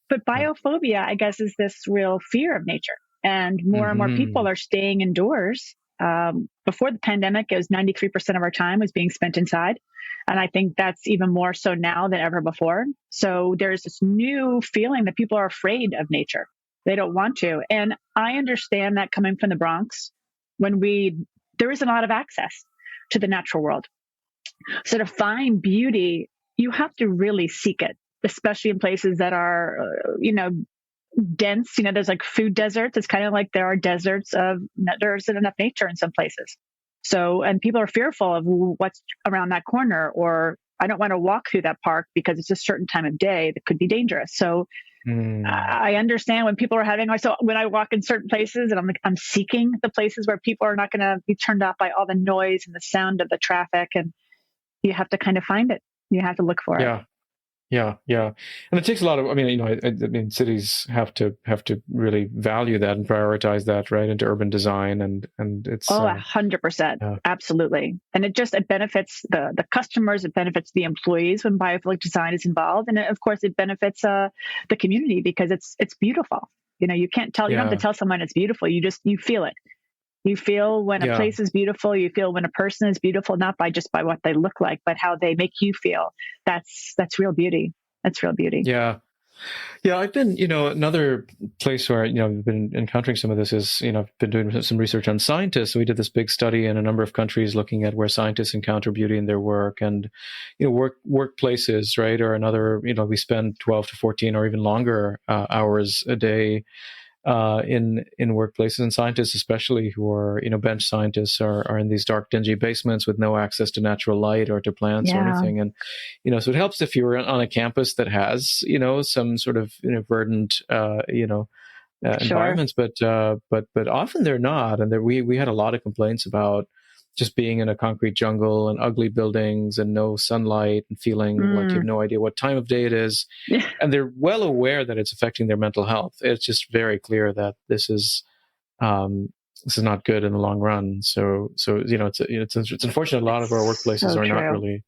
But biophobia, I guess, is this real fear of nature. And more and more people are staying indoors. Before the pandemic, it was 93% of our time was being spent inside. And I think that's even more so now than ever before. So there's this new feeling that people are afraid of nature. They don't want to. And I understand that coming from the Bronx, there isn't a lot of access to the natural world. So to find beauty, you have to really seek it. especially in places that are, dense. There's like food deserts. It's kind of like there are deserts there isn't enough nature in some places. So, and people are fearful of what's around that corner, or I don't want to walk through that park because it's a certain time of day that could be dangerous. So I understand when people are so when I walk in certain places and I'm seeking the places where people are not going to be turned off by all the noise and the sound of the traffic, and you have to kind of find it. You have to look for it. Yeah. And it takes a lot of, I mean, cities have to really value that and prioritize that, right, into urban design. And it's 100%. Absolutely. And it benefits the customers, it benefits the employees when biophilic design is involved. And of course it benefits the community because it's beautiful. You can't tell, you don't have to tell someone it's beautiful. You feel it. You feel when a place is beautiful. You feel when a person is beautiful, not by what they look like, but how they make you feel. That's real beauty. That's real beauty. Yeah. I've been, another place where, I've been encountering some of this is, I've been doing some research on scientists. So we did this big study in a number of countries looking at where scientists encounter beauty in their work, and, workplaces, right, or another, we spend 12 to 14 or even longer hours a day in workplaces, and scientists especially who are bench scientists are in these dark, dingy basements with no access to natural light or to plants or anything. And so it helps if you're on a campus that has some sort of verdant environments, but often they're not. And we had a lot of complaints about just being in a concrete jungle and ugly buildings and no sunlight and feeling like you have no idea what time of day it is. And they're well aware that it's affecting their mental health. It's just very clear that this is not good in the long run. So it's unfortunate a lot of our workplaces are not really.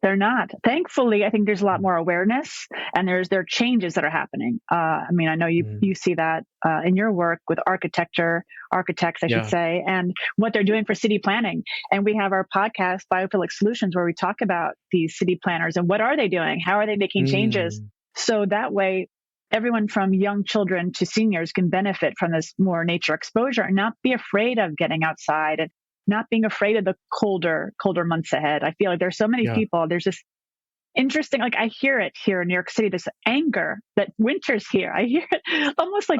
They're not. Thankfully, I think there's a lot more awareness, and there are changes that are happening. I know you see that in your work with architects, I should say, and what they're doing for city planning. And we have our podcast, Biophilic Solutions, where we talk about these city planners and what are they doing? How are they making changes? So that way, everyone from young children to seniors can benefit from this more nature exposure and not be afraid of getting outside and not being afraid of the colder months ahead. I feel like there's so many people. There's this interesting, like I hear it here in New York City, this anger that winter's here. I hear it almost like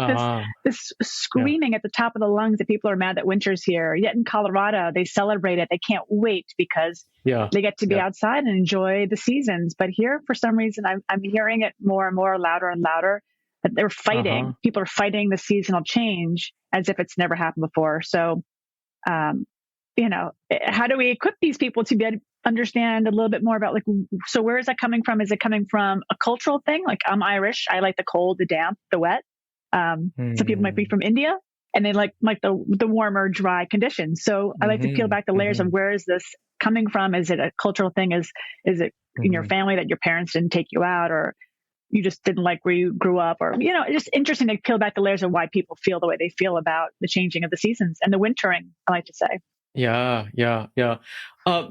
this screaming at the top of the lungs that people are mad that winter's here. Yet in Colorado, they celebrate it. They can't wait because they get to be outside and enjoy the seasons. But here, for some reason, I'm hearing it more and more, louder and louder, that they're fighting. People are fighting the seasonal change as if it's never happened before. So, how do we equip these people to understand a little bit more about so where is that coming from? Is it coming from a cultural thing? Like I'm Irish. I like the cold, the damp, the wet. Some people might be from India and they like the warmer, dry conditions. So I like to peel back the layers of where is this coming from? Is it a cultural thing? Is it in your family that your parents didn't take you out, or you just didn't like where you grew up, or, it's just interesting to peel back the layers of why people feel the way they feel about the changing of the seasons and the wintering, I like to say. Yeah.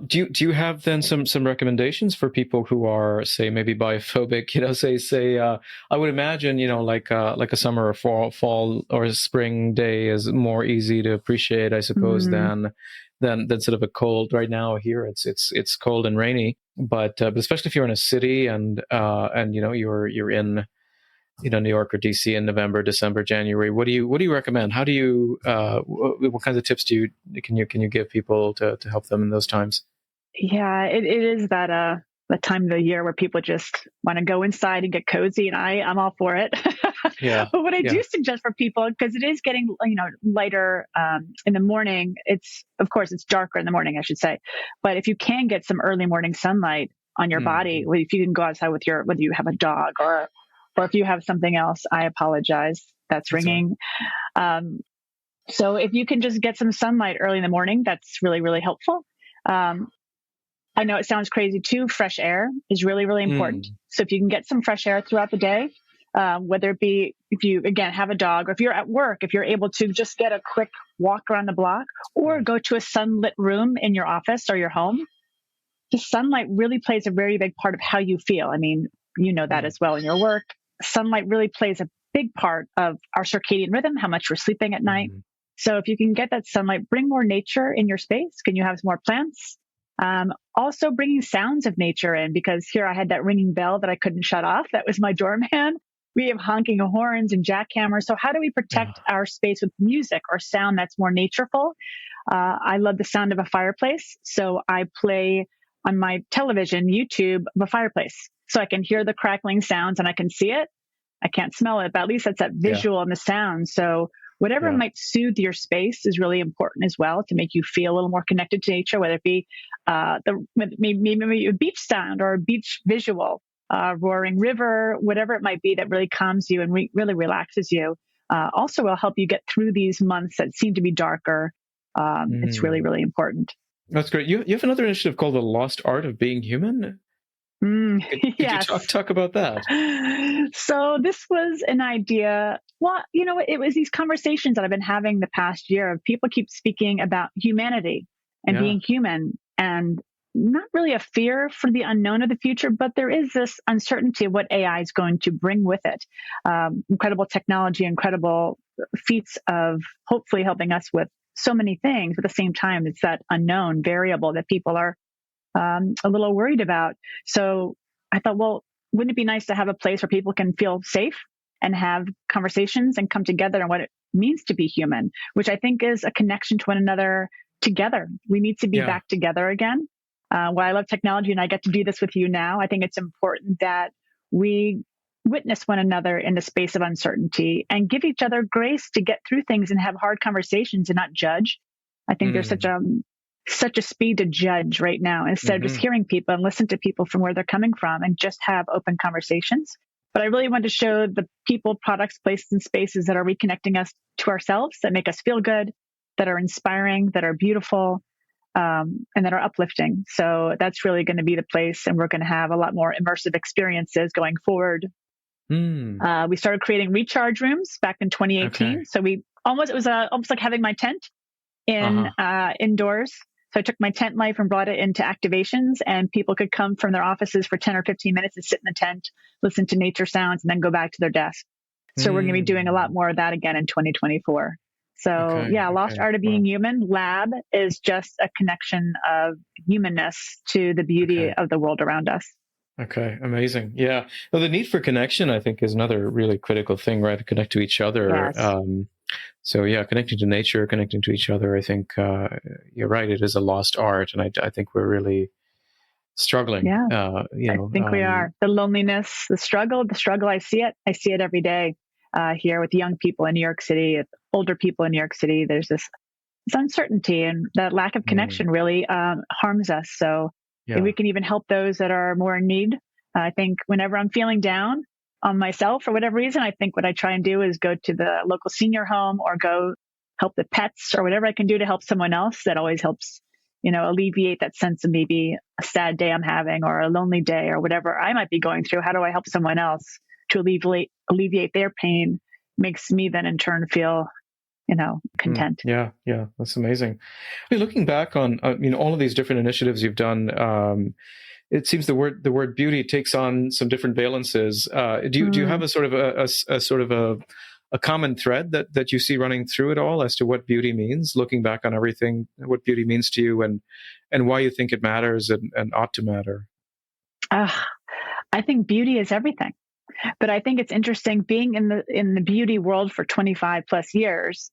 Do you have then some recommendations for people who are, say, maybe biophobic? I would imagine, like a summer or fall or a spring day is more easy to appreciate, I suppose, than sort of a cold. Right now here it's cold and rainy, but especially if you're in a city and you're in New York or DC in November, December, January. What do you recommend? How do you what kinds of tips can you give people to help them in those times? Yeah, it is that the time of the year where people just want to go inside and get cozy, and I'm all for it. But what I do suggest for people, because it is getting lighter in the morning, it's darker in the morning, I should say. But if you can get some early morning sunlight on your body, if you can go outside with whether you have a dog or if you have something else, I apologize. That's ringing. So if you can just get some sunlight early in the morning, that's really, really helpful. I know it sounds crazy too. Fresh air is really, really important. So if you can get some fresh air throughout the day, whether it be if you, again, have a dog, or if you're at work, if you're able to just get a quick walk around the block or go to a sunlit room in your office or your home, the sunlight really plays a very big part of how you feel. I mean, that as well in your work. Sunlight really plays a big part of our circadian rhythm, how much we're sleeping at night. So if you can get that sunlight, bring more nature in your space. Can you have some more plants? Also bringing sounds of nature in, because here I had that ringing bell that I couldn't shut off. That was my doorman. We have honking horns and jackhammers. So how do we protect our space with music or sound that's more natureful? I love the sound of a fireplace. So I play on my television, YouTube, the fireplace. So I can hear the crackling sounds and I can see it. I can't smell it, but at least that's that visual and the sound. So whatever might soothe your space is really important as well, to make you feel a little more connected to nature, whether it be maybe a beach sound or a beach visual, roaring river, whatever it might be that really calms you and really relaxes you. Also will help you get through these months that seem to be darker. It's really, really important. That's great. You have another initiative called The Lost Art of Being Human. Could Yes. you talk about that? So this was an idea. Well, it was these conversations that I've been having the past year of people keep speaking about humanity and being human, and not really a fear for the unknown of the future, but there is this uncertainty of what AI is going to bring with it. Incredible technology, incredible feats of hopefully helping us with so many things. But at the same time, it's that unknown variable that people are a little worried about. So I thought, well, wouldn't it be nice to have a place where people can feel safe and have conversations and come together on what it means to be human, which I think is a connection to one another together. We need to be back together again. While I love technology and I get to do this with you now, I think it's important that we witness one another in the space of uncertainty and give each other grace to get through things and have hard conversations and not judge. I think there's such a speed to judge right now, instead of just hearing people and listen to people from where they're coming from and just have open conversations. But I really want to show the people, products, places, and spaces that are reconnecting us to ourselves, that make us feel good, that are inspiring, that are beautiful, and that are uplifting. So that's really going to be the place. And we're going to have a lot more immersive experiences going forward. We started creating recharge rooms back in 2018. So it was almost like having my tent in indoors. So I took my tent life and brought it into activations, and people could come from their offices for 10 or 15 minutes and sit in the tent, listen to nature sounds, and then go back to their desk. So we're going to be doing a lot more of that again in 2024. So Lost Art of Being Human Lab is just a connection of humanness to the beauty of the world around us. Okay, amazing. Yeah. Well, the need for connection, I think, is another really critical thing, right? To connect to each other. Yes. Connecting to nature, connecting to each other. I think you're right. It is a lost art, and I think we're really struggling. I think we are. The loneliness, the struggle. I see it. I see it every day here with young people in New York City, older people in New York City. There's this uncertainty, and that lack of connection really harms us. So if we can even help those that are more in need. I think whenever I'm feeling down on myself for whatever reason, I think what I try and do is go to the local senior home or go help the pets or whatever I can do to help someone else. That always helps, alleviate that sense of maybe a sad day I'm having or a lonely day or whatever I might be going through. How do I help someone else to alleviate their pain? Makes me then in turn feel, content. Yeah, that's amazing. I mean, looking back on all of these different initiatives you've done, it seems the word beauty takes on some different valences. Do you have a sort of a common thread that you see running through it all as to what beauty means? Looking back on everything, what beauty means to you, and why you think it matters and ought to matter. I think beauty is everything. But I think it's interesting being in the beauty world for 25 plus years.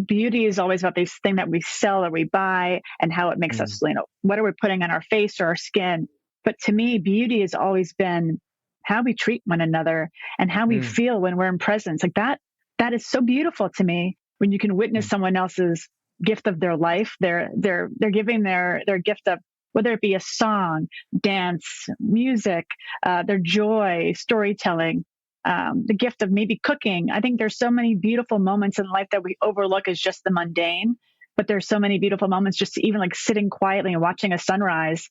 Beauty is always about this thing that we sell or we buy and how it makes us, what are we putting on our face or our skin? But to me, beauty has always been how we treat one another and how we feel when we're in presence. Like that is so beautiful to me when you can witness someone else's gift of their life. They're giving their gift of, whether it be a song, dance, music, their joy, storytelling, the gift of maybe cooking. I think there's so many beautiful moments in life that we overlook as just the mundane, but there's so many beautiful moments just even like sitting quietly and watching a sunrise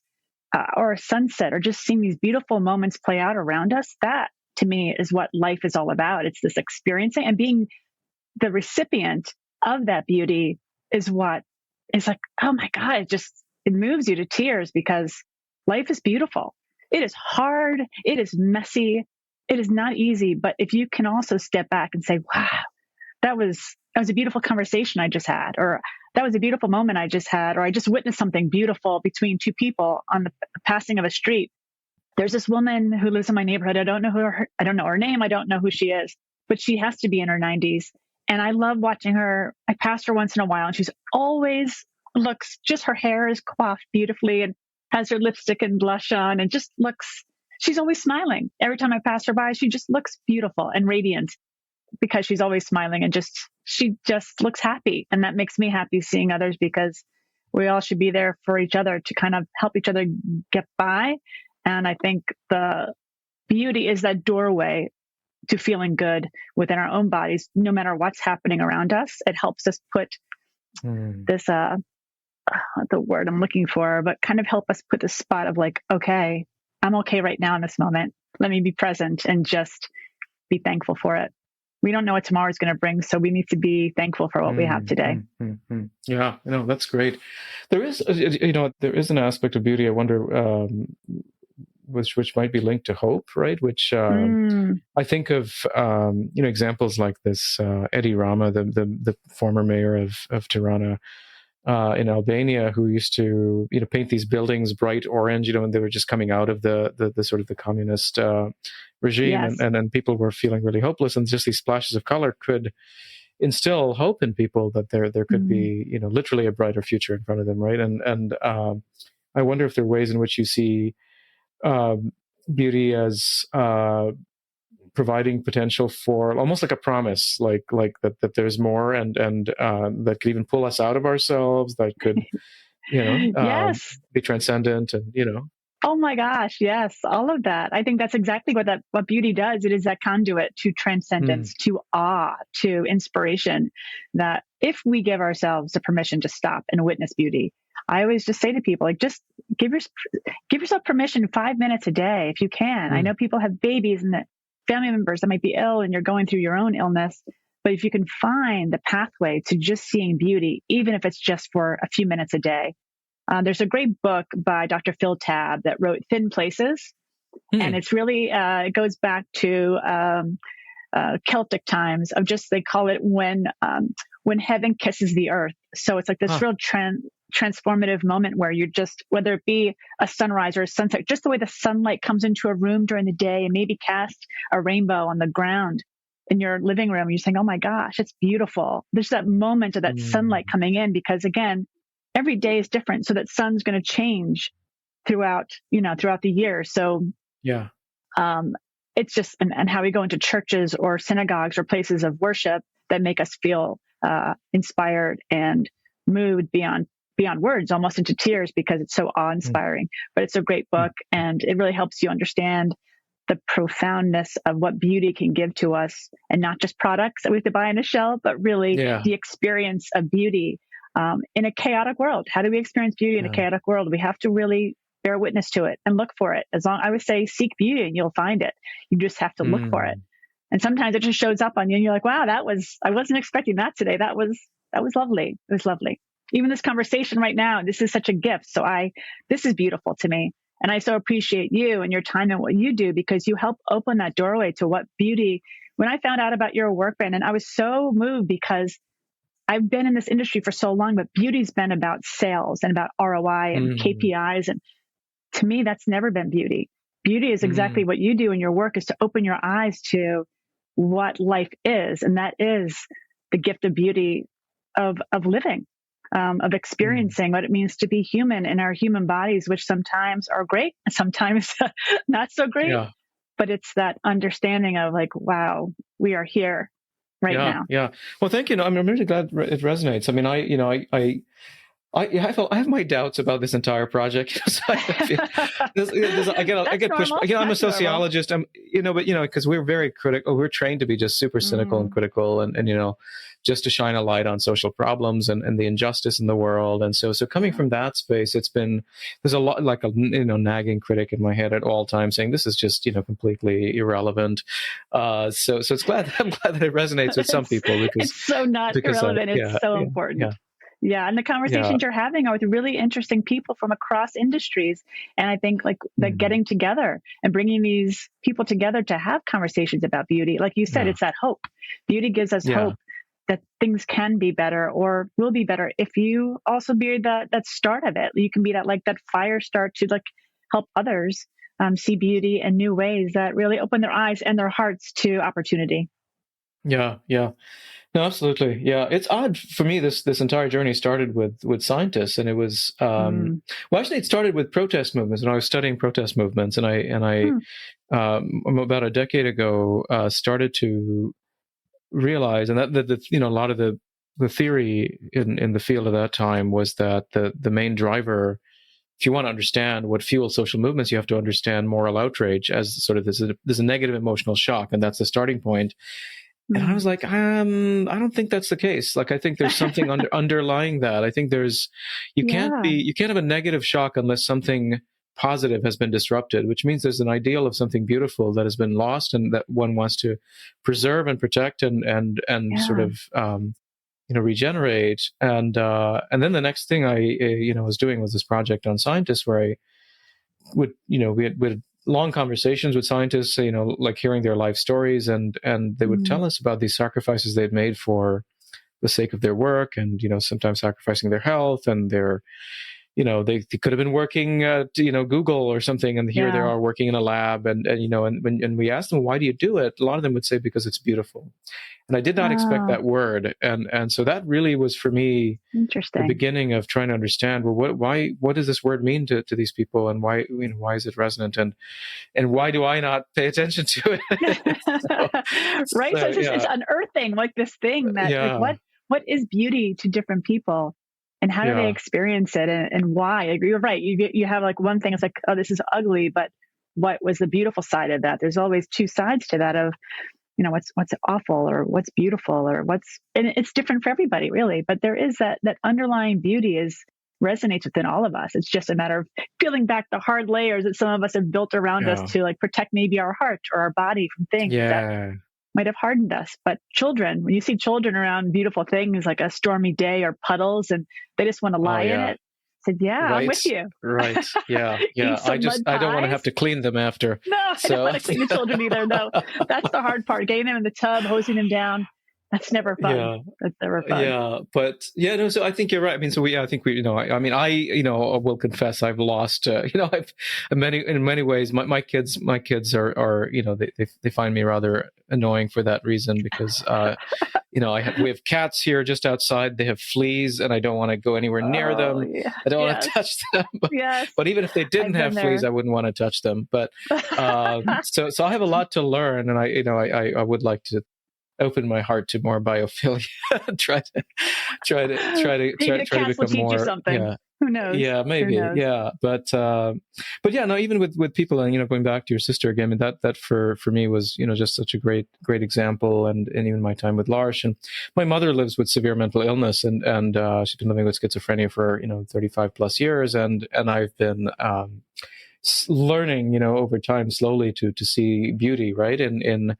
or a sunset, or just seeing these beautiful moments play out around us. That to me is what life is all about. It's this experiencing, and being the recipient of that beauty is what is like, oh my God, it moves you to tears, because life is beautiful. It is hard. It is messy. It is not easy. But if you can also step back and say, wow, that was a beautiful conversation I just had, or that was a beautiful moment I just had, or I just witnessed something beautiful between two people on the passing of a street. There's this woman who lives in my neighborhood. I don't know I don't know her name. I don't know who she is, but she has to be in her 90s. And I love watching her. I pass her once in a while, and she's always looks, just her hair is coiffed beautifully and has her lipstick and blush on, and just looks, she's always smiling. Every time I pass her by, she just looks beautiful and radiant because she's always smiling, and she just looks happy. And that makes me happy seeing others, because we all should be there for each other to kind of help each other get by. And I think the beauty is that doorway to feeling good within our own bodies, no matter what's happening around us. It helps us put this, the word I'm looking for, but kind of help us put the spot of like, okay, I'm okay right now in this moment. Let me be present and just be thankful for it. We don't know what tomorrow is going to bring, so we need to be thankful for what we have today. Yeah, that's great. There is, there is an aspect of beauty, I wonder, which might be linked to hope, right? Which I think of, examples like this, Eddie Rama, the former mayor of Tirana, in Albania, who used to, paint these buildings bright orange, and they were just coming out of the sort of the communist regime, Yes. and then people were feeling really hopeless, and just these splashes of color could instill hope in people that there could be, literally a brighter future in front of them, right? And I wonder if there are ways in which you see beauty as providing potential for almost like a promise, like that there's more, and that could even pull us out of ourselves, that could, Yes. be transcendent, and Oh my gosh, yes, all of that. I think that's exactly what beauty does. It is that conduit to transcendence, to awe, to inspiration, that if we give ourselves the permission to stop and witness beauty. I always just say to people, like, just give yourself permission 5 minutes a day if you can. I know people have babies and family members that might be ill, and you're going through your own illness. But if you can find the pathway to just seeing beauty, even if it's just for a few minutes a day. There's a great book by Dr. Phil Tabb that wrote Thin Places. And it's really, it goes back to Celtic times of just, they call it when heaven kisses the earth. So it's like this real transformative moment where you're just, whether it be a sunrise or a sunset, just the way the sunlight comes into a room during the day and maybe cast a rainbow on the ground in your living room. You're saying, oh my gosh, it's beautiful. There's that moment of that sunlight coming in, because again, every day is different. So that sun's going to change throughout the year. So yeah, it's just, and how we go into churches or synagogues or places of worship that make us feel inspired and moved beyond words, almost into tears, because it's so awe-inspiring. But it's a great book, and it really helps you understand the profoundness of what beauty can give to us, and not just products that we have to buy on a shelf, but really the experience of beauty in a chaotic world. How do we experience beauty in a chaotic world? We have to really bear witness to it and look for it. I would say, seek beauty and you'll find it. You just have to look for it. And sometimes it just shows up on you and you're like, wow, I wasn't expecting that today. That was lovely. It was lovely. Even this conversation right now, this is such a gift. So this is beautiful to me. And I so appreciate you and your time and what you do, because you help open that doorway to what beauty. When I found out about your work, Brandon, I was so moved, because I've been in this industry for so long, but beauty's been about sales and about ROI and KPIs. And to me, that's never been beauty. Beauty is exactly what you do in your work, is to open your eyes to what life is. And that is the gift of beauty of living, of experiencing what it means to be human in our human bodies, which sometimes are great, sometimes not so great. Yeah. But it's that understanding of like, wow, we are here now. Yeah. Well, thank you. I'm really glad it resonates. I mean, I have my doubts about this entire project. I get pushed. Again, I'm a sociologist. Because we're very critical. We're trained to be just super cynical and critical, and just to shine a light on social problems and the injustice in the world. And so coming from that space, there's a lot, like a nagging critic in my head at all times saying this is just completely irrelevant. So I'm glad that it resonates with some people, because it's so not irrelevant. It's so important. Yeah. And the conversations you're having are with really interesting people from across industries. And I think that getting together and bringing these people together to have conversations about beauty, like you said, it's that hope. Beauty gives us hope that things can be better or will be better if you also be that start of it. You can be that fire start to help others see beauty in new ways that really open their eyes and their hearts to opportunity. Yeah, yeah. No, absolutely. Yeah. It's odd for me. This entire journey started with scientists, and it was, well, actually it started with protest movements, and I was studying protest movements, and I about a decade ago, started to realize, and that a lot of the theory in the field at that time was that the main driver, if you want to understand what fuels social movements, you have to understand moral outrage as sort of this is a negative emotional shock, and that's the starting point. And I was like, I don't think that's the case. I think there's something underlying that. I think you can't have a negative shock unless something positive has been disrupted, which means there's an ideal of something beautiful that has been lost and that one wants to preserve and protect and sort of, regenerate. And then the next thing I was doing was this project on scientists where I would, we had long conversations with scientists, hearing their life stories, and they would tell us about these sacrifices they'd made for the sake of their work, and sometimes sacrificing their health and their, they could have been working at Google or something, and here they are working in a lab, and we asked them, why do you do it? A lot of them would say, because it's beautiful. And I did not expect that word, and so that really was for me the beginning of trying to understand, well, what does this word mean to these people, and why is it resonant, and why do I not pay attention to it? Right. So it's unearthing this thing that what is beauty to different people, and how do they experience it, and why? You're right. You have one thing. It's oh, this is ugly, but what was the beautiful side of that? There's always two sides to that of, what's awful or what's beautiful or and it's different for everybody, really. But there is that underlying beauty resonates within all of us. It's just a matter of peeling back the hard layers that some of us have built around us to protect maybe our heart or our body from things that might have hardened us. But children, when you see children around beautiful things like a stormy day or puddles, and they just want to lie in it, I said, I'm with you. Right. Yeah. Yeah. I don't want to have to clean them after. No, I don't want to clean the children either. No, that's the hard part. Getting them in the tub, hosing them down. That's never fun. Yeah. That's never fun. Yeah. But so I think you're right. I mean, I think I will confess I've lost, I've in many ways, my kids are, they find me rather annoying for that reason, because, we have cats here just outside. They have fleas, and I don't want to go anywhere near them. Yeah. I don't want to touch them. But even if they didn't have fleas, I wouldn't want to touch them. But so I have a lot to learn, and I would like to open my heart to more biophilia. try to become more. Something. Yeah. Who knows? Yeah, maybe. Yeah, but even with people, and going back to your sister again, I mean, that for me was just such a great example, and even my time with Walsh. And my mother lives with severe mental illness, and she's been living with schizophrenia for 35 plus years, and I've been learning over time slowly to see beauty, right, in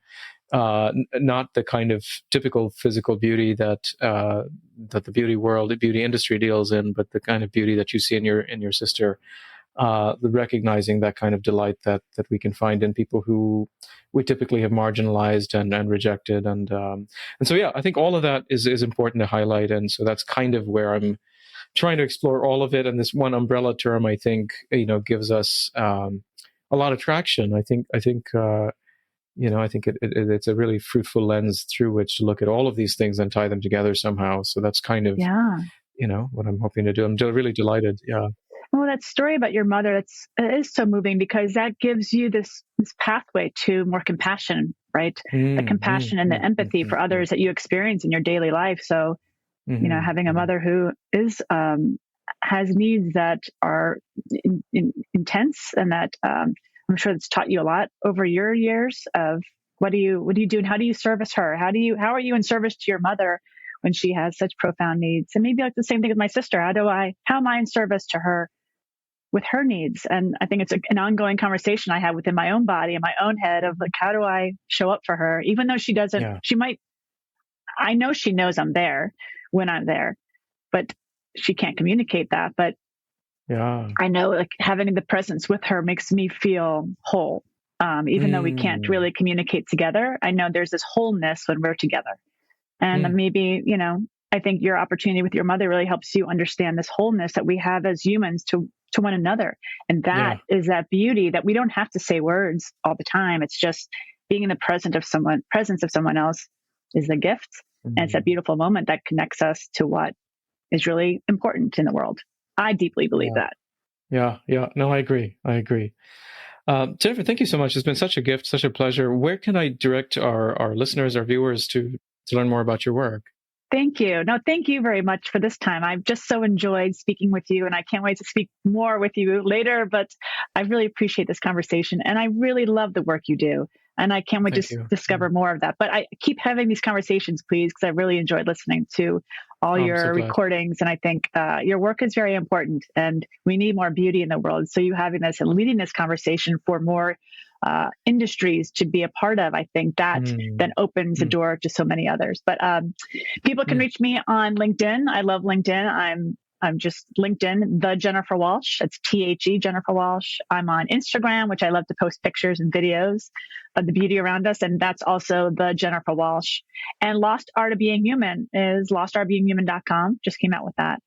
not the kind of typical physical beauty that the beauty world, the beauty industry deals in, but the kind of beauty that you see in your sister. Recognizing that kind of delight that we can find in people who we typically have marginalized and rejected, and so I think all of that is important to highlight, and so that's kind of where I'm trying to explore all of it. And this one umbrella term, I think, gives us a lot of traction. I think it's a really fruitful lens through which to look at all of these things and tie them together somehow. So that's kind of, what I'm hoping to do. I'm really delighted. Yeah. Well, that story about your mother, it is so moving, because that gives you this pathway to more compassion, right? The compassion and the empathy for others that you experience in your daily life. So, having a mother who is, has needs that are intense, and that, I'm sure it's taught you a lot over your years of what do you do, and how do you service her? How are you in service to your mother when she has such profound needs? And maybe the same thing with my sister. How am I in service to her with her needs? And I think it's an ongoing conversation I have within my own body and my own head of how do I show up for her, even though she doesn't, I know she knows I'm there when I'm there, but she can't communicate that. But I know having the presence with her makes me feel whole. Even though we can't really communicate together, I know there's this wholeness when we're together. And maybe, I think your opportunity with your mother really helps you understand this wholeness that we have as humans to one another. And that is that beauty that we don't have to say words all the time. It's just being in the presence of someone else is the gift. And it's that beautiful moment that connects us to what is really important in the world. I deeply believe that. Yeah. No, I agree. Jennifer, thank you so much. It's been such a gift, such a pleasure. Where can I direct our listeners, our viewers to learn more about your work? Thank you. No, thank you very much for this time. I've just so enjoyed speaking with you, and I can't wait to speak more with you later, but I really appreciate this conversation, and I really love the work you do. And I can't wait to discover more of that. But I keep having these conversations, please, because I really enjoyed listening to all your recordings. And I think your work is very important, and we need more beauty in the world. So you having this and leading this conversation for more industries to be a part of, I think that then opens the door to so many others. But people can reach me on LinkedIn. I love LinkedIn. I'm just LinkedIn, the Jennifer Walsh. That's THE Jennifer Walsh. I'm on Instagram, which I love to post pictures and videos of the beauty around us. And that's also the Jennifer Walsh. And Lost Art of Being Human is lostartofbeinghuman.com. Just came out with that.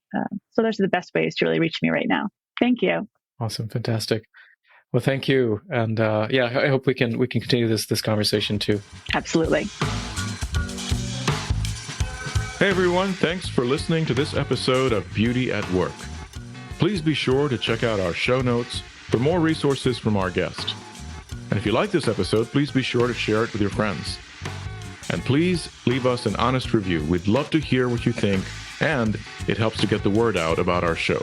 So those are the best ways to really reach me right now. Thank you. Awesome. Fantastic. Well, thank you. And I hope we can continue this conversation too. Absolutely. Hey everyone, thanks for listening to this episode of Beauty at Work. Please be sure to check out our show notes for more resources from our guest. And if you like this episode, please be sure to share it with your friends. And please leave us an honest review. We'd love to hear what you think, and it helps to get the word out about our show.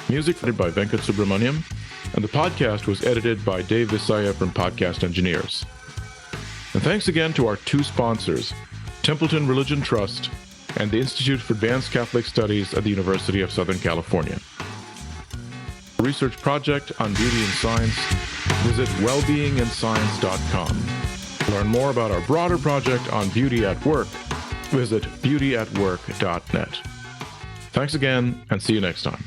Music edited by Venkat Subramaniam, and the podcast was edited by Dave Visaya from Podcast Engineers. And thanks again to our two sponsors, Templeton Religion Trust and the Institute for Advanced Catholic Studies at the University of Southern California. For a research project on beauty and science, visit wellbeingandscience.com. To learn more about our broader project on beauty at work, visit beautyatwork.net. Thanks again, and see you next time.